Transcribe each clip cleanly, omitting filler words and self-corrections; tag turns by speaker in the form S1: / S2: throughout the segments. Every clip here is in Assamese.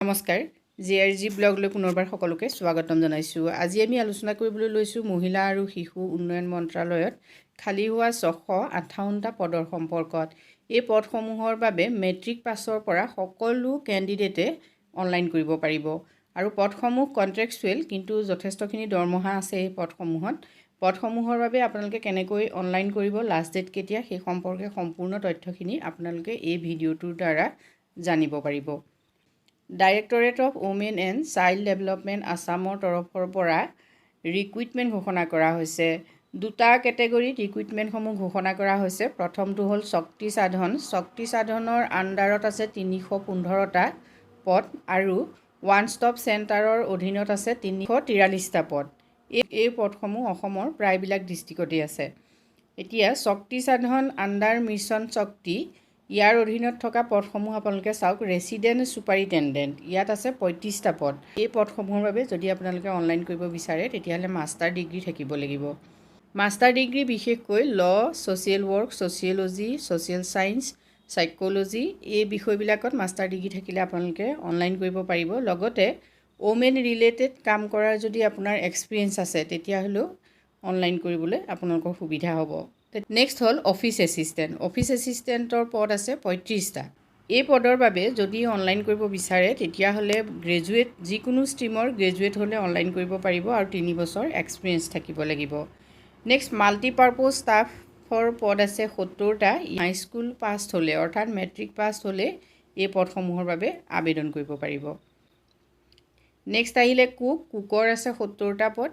S1: নমস্কাৰ জিআৰজি ব্লগলৈ পুনৰবাৰ সকলোকে স্বাগতম জনাইছোঁ। আজি আমি আলোচনা কৰিবলৈ লৈছোঁ মহিলা আৰু শিশু উন্নয়ন মন্ত্ৰালয়ত খালী হোৱা 658টা পদৰ সম্পৰ্কত। এই পদসমূহৰ বাবে মেট্ৰিক পাছৰ পৰা সকলো কেণ্ডিডেটে অনলাইন কৰিব পাৰিব আৰু পদসমূহ কণ্ট্ৰেক্সুৱেল, কিন্তু যথেষ্টখিনি দৰমহা আছে এই পদসমূহৰ বাবে আপোনালোকে কেনেকৈ অনলাইন কৰিব, লাষ্ট ডেট কেতিয়া, সেই সম্পৰ্কে সম্পূৰ্ণ তথ্যখিনি আপোনালোকে এই ভিডিঅ'টোৰ দ্বাৰা জানিব পাৰিব। Directorate of women and child development আছামৰ তৰফৰ পৰা ৰিক্ৰুইটমেণ্ট ঘোষণা কৰা হৈছে। দুটা কেটেগৰীত ৰিক্ৰুইটমেণ্টসমূহ ঘোষণা কৰা হৈছে। প্ৰথমটো হ'ল শক্তি সাধনৰ আণ্ডাৰত আছে 315টা পদ আৰু ওৱান ষ্টপ চেণ্টাৰৰ অধীনত আছে 343টা পদ। এই পদসমূহ অসমৰ প্ৰায়বিলাক ডিষ্ট্ৰিক্টতেই আছে। এতিয়া শক্তি সাধন আণ্ডাৰ মিছন শক্তি, ইয়াৰ অধীনত থকা পদসমূহ আপোনালোকে চাওক। ৰেচিডেণ্ট ছুপাৰিণ্টেণ্ডেণ্ট, ইয়াত আছে 35টা পদ। এই পদসমূহৰ বাবে যদি আপোনালোকে অনলাইন কৰিব বিচাৰে তেতিয়াহ'লে মাষ্টাৰ ডিগ্ৰী থাকিব লাগিব। মাষ্টাৰ ডিগ্ৰী বিশেষকৈ ল', social work, sociology, social science, psychology, এই বিষয়বিলাকত মাষ্টাৰ ডিগ্ৰী থাকিলে আপোনালোকে অনলাইন কৰিব পাৰিব। লগতে ওমেন ৰিলেটেড কাম কৰাৰ যদি আপোনাৰ এক্সপিৰিয়েঞ্চ আছে তেতিয়াহ'লেও অনলাইন কৰিবলৈ আপোনালোকৰ সুবিধা হ'ব। নেক্সট হ'ল অফিচ এছিষ্টেণ্ট। অফিচ এছিষ্টেণ্টৰ পদ আছে 35টা। এই পদৰ বাবে যদি অনলাইন কৰিব বিচাৰে তেতিয়াহ'লে যিকোনো ষ্ট্ৰীমৰ গ্ৰেজুৱেট হ'লে অনলাইন কৰিব পাৰিব আৰু 3 বছৰ এক্সপিৰিয়েঞ্চ থাকিব লাগিব। নেক্সট মাল্টিপাৰ্পজ ষ্টাফৰ পদ আছে 70টা। হাইস্কুল পাছ হ'লে অৰ্থাৎ মেট্ৰিক পাছ হ'লে এই পদসমূহৰ বাবে আবেদন কৰিব পাৰিব। নেক্সট আহিলে কুকৰ আছে 70টা পদ।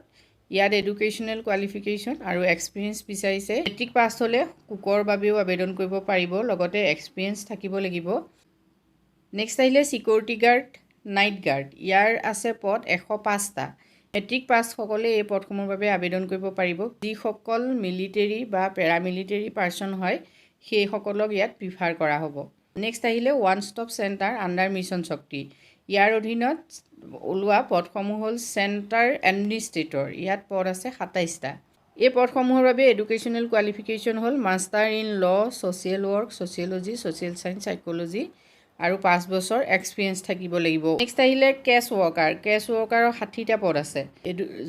S1: ইয়াত এডুকেশ্যনেল কোৱালিফিকেশ্যন আৰু এক্সপিৰিয়েঞ্চ বিচাৰিছে। মেট্ৰিক পাছ হ'লে কুকৰ বাবেও আবেদন কৰিব পাৰিব, লগতে এক্সপিৰিয়েঞ্চ থাকিব লাগিব। নেক্সট আহিলে ছিকিউৰিটি গাৰ্ড, নাইট গাৰ্ড, ইয়াৰ আছে পদ 105টা। মেট্ৰিক পাছসকলে এই পদসমূহৰ বাবে আবেদন কৰিব পাৰিব। যিসকল মিলিটেৰী বা পেৰামিলিটেৰী পাৰ্চন হয় সেইসকলক ইয়াত প্ৰিফাৰ কৰা হ'ব। নেক্সট আহিলে one stop centre under mission শক্তি, ইয়াৰ অধীনত ওলোৱা পদসমূহ হ'ল চেণ্টাৰ এডমিনিষ্ট্ৰেটৰ, ইয়াত পদ আছে 27টা। এই পদসমূহৰ বাবে এডুকেশ্যনেল কোৱালিফিকেশ্যন হ'ল master in law', social work, sociology, social science, psychology আৰু 5 বছৰ এক্সপিৰিয়েঞ্চ থাকিব লাগিব। নেক্সট আহিলে কেছ ৱৰ্কাৰৰ 60টা পদ আছে।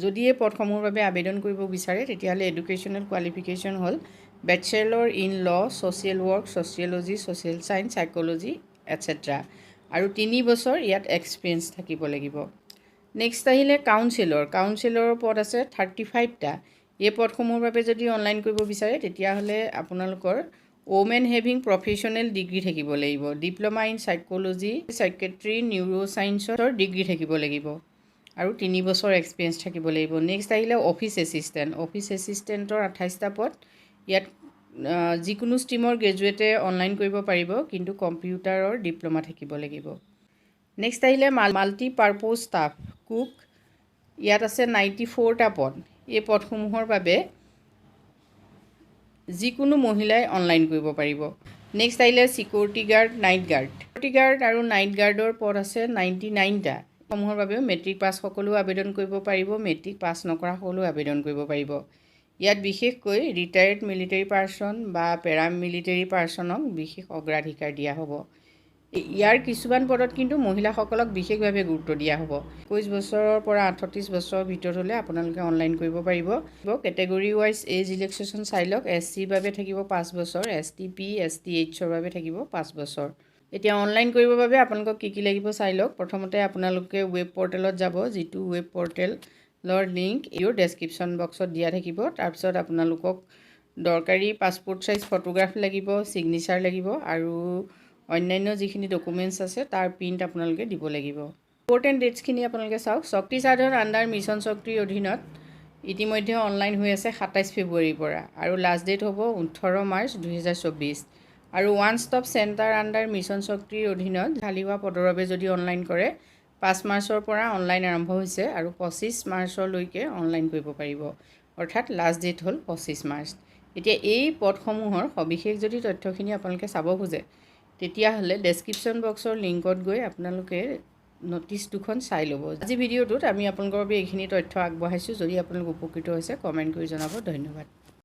S1: যদি এই পদসমূহৰ বাবে আবেদন কৰিব বিচাৰে তেতিয়াহ'লে এডুকেশ্যনেল কোৱালিফিকেশ্যন হ'ল bachelor in law', social work, sociology, social science, psychology etcetera আৰু 3 বছৰ ইয়াত এক্সপিৰিয়েঞ্চ থাকিব লাগিব। নেক্সট আহিলে কাউন্সিলৰৰ পদ আছে 35টা। এই পদসমূহৰ বাবে যদি অনলাইন কৰিব বিচাৰে তেতিয়াহ'লে আপোনালোকৰ ওমেন হেভিং প্ৰফেশ্যনেল ডিগ্ৰী থাকিব লাগিব। ডিপ্ল'মা ইন চাইক'লজি, চাইকেট্ৰি, নিউৰ' ছায়েন্সৰ ডিগ্ৰী থাকিব লাগিব আৰু 3 বছৰ এক্সপিৰিয়েঞ্চ থাকিব লাগিব। নেক্সট আহিলে অফিচ এছিষ্টেণ্টৰ 28টা পদ। ইয়াত যিকোনো ষ্ট্ৰীমৰ গ্ৰেজুৱেটে অনলাইন কৰিব পাৰিব, কিন্তু কম্পিউটাৰৰ ডিপ্ল'মা থাকিব লাগিব। নেক্সট আহিলে মাল্টিপাৰ্পজ ষ্টাফ কুক, ইয়াত আছে 94টা পদ। এই পদসমূহৰ বাবে যিকোনো মহিলাই অনলাইন কৰিব পাৰিব। নেক্সট আহিলে ছিকিউৰিটি গাৰ্ড, নাইট আৰু নাইট গাৰ্ডৰ পদ আছে 99টা। সমূহৰ বাবেও মেট্ৰিক পাছ সকলেও আবেদন কৰিব পাৰিব, মেট্ৰিক পাছ নকৰা সকলেও আবেদন কৰিব পাৰিব। ইয়াত বিশেষকৈ ৰিটায়াৰ্ড মিলিটাৰী পাৰ্চন বা পেৰামিলিটাৰী পাৰ্চনক বিশেষ অগ্ৰাধিকাৰ দিয়া হ'ব। ইয়াৰ কিছুমান পদত কিন্তু মহিলাসকলক বিশেষভাৱে গুৰুত্ব দিয়া হ'ব। 21 বছৰৰ পৰা 38 বছৰৰ ভিতৰত হ'লে আপোনালোকে অনলাইন কৰিব পাৰিব। কেটেগৰী ৱাইজ এজ ৰিলেক্সেশ্যন চাই লওক। SC বাবে থাকিব 5 বছৰ, STP, STHৰ বাবে থাকিব 5 বছৰ। এতিয়া অনলাইন কৰিবৰ বাবে আপোনালোকক কি লাগিব চাই লওক। প্ৰথমতে আপোনালোকে ৱেব পৰ্টেলত যাব, যিটো ৱেব পৰ্টেলৰ লিংক এই ডেছক্ৰিপশ্যন বক্সত দিয়া থাকিব। তাৰপিছত আপোনালোকক দৰকাৰী পাছপোৰ্ট চাইজ ফটোগ্ৰাফ লাগিব, ছিগনেচাৰ লাগিব আৰু অন্যান্য যিখিনি ডকুমেণ্টছ আছে তাৰ প্ৰিণ্ট আপোনালোকে দিব লাগিব। ইম্পৰ্টেণ্ট ডেটছখিনি আপোনালোকে চাওক। শক্তি সাধন আণ্ডাৰ মিছন শক্তিৰ অধীনত ইতিমধ্যে অনলাইন হৈ আছে 27 ফেব্ৰুৱাৰীৰ পৰা আৰু লাষ্ট ডেট হ'ব 18 মাৰ্চ 2024। আৰু one stop centre under mission শক্তিৰ অধীনত খালী হোৱা পদৰ বাবে যদি অনলাইন কৰে 5 মাৰ্চৰ পৰা অনলাইন আৰম্ভ হৈছে আৰু 25 মাৰ্চলৈকে অনলাইন কৰিব পাৰিব, অৰ্থাৎ লাষ্ট ডেট হ'ল 25 মাৰ্চ। এতিয়া এই পদসমূহৰ সবিশেষ যদি তথ্যখিনি আপোনালোকে চাব খোজে তেতিয়াহ'লে ডেছক্ৰিপশ্যন বক্সৰ লিংকত গৈ আপোনালোকে ন'টিছ দুখন চাই ল'ব। আজি ভিডিঅ'টোত আমি আপোনালোকৰ বাবে এইখিনি তথ্য আগবঢ়াইছোঁ। যদি আপোনালোক উপকৃত হৈছে কমেণ্ট কৰি জনাব। ধন্যবাদ।